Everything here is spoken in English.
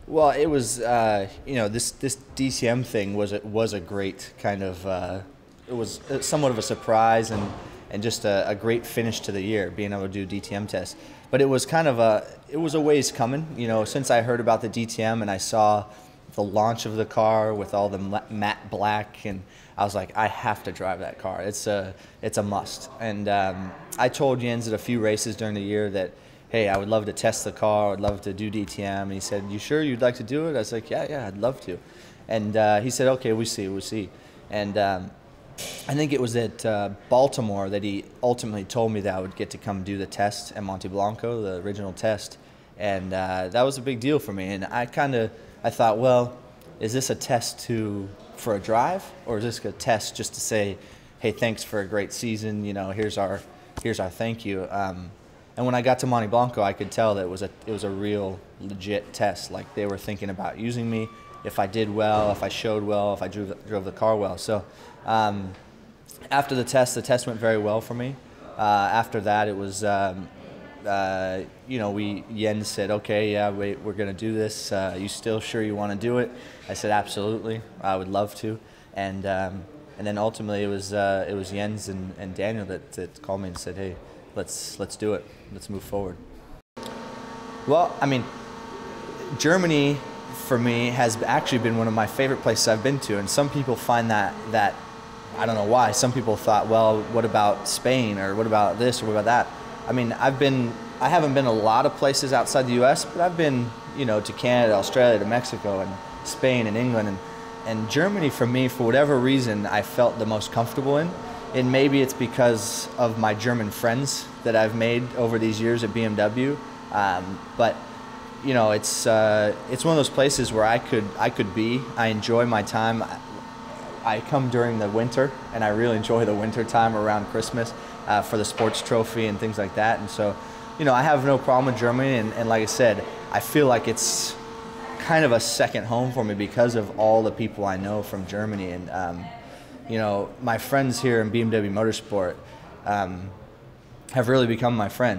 Well, it was this DTM thing was a great kind of it was somewhat of a surprise and just a great finish to the year, being able to do DTM tests. But it was kind of it was a ways coming, since I heard about the DTM and I saw the launch of the car with all the matte black, and I was like, I have to drive that car. It's a must. And I told Jens at a few races during the year that, hey, I would love to test the car. I'd love to do DTM. And he said, you sure you'd like to do it? I was like, yeah, I'd love to. And he said, okay, we'll see. And I think it was at Baltimore that he ultimately told me that I would get to come do the test at Monte Blanco, the original test. And that was a big deal for me. And I thought, well, is this a test for a drive, or is this a test just to say, hey, thanks for a great season, here's our thank you. And when I got to Monte Blanco, I could tell that it was a real legit test. Like, they were thinking about using me if I did well, if I showed well, if I drove the car well. So after the test went very well for me. After that, it was Jens said, okay, yeah, we're going to do this. You still sure you want to do it? I said, absolutely, I would love to. And then ultimately it was Jens and Daniel that called me and said, hey, let's do it. Let's move forward. Well, I mean, Germany for me has actually been one of my favorite places I've been to, and some people find that I don't know why. Some people thought, well, what about Spain, or what about this, or what about that? I mean, I haven't been a lot of places outside the U.S., but I've been, to Canada, Australia, to Mexico, and Spain, and England, and Germany for me, for whatever reason, I felt the most comfortable in. And maybe it's because of my German friends that I've made over these years at BMW. But it's one of those places where I could be. I enjoy my time. I come during the winter, and I really enjoy the winter time around Christmas for the sports trophy and things like that. And so, I have no problem with Germany. And like I said, I feel like it's kind of a second home for me because of all the people I know from Germany. And my friends here in BMW Motorsport have really become my friends.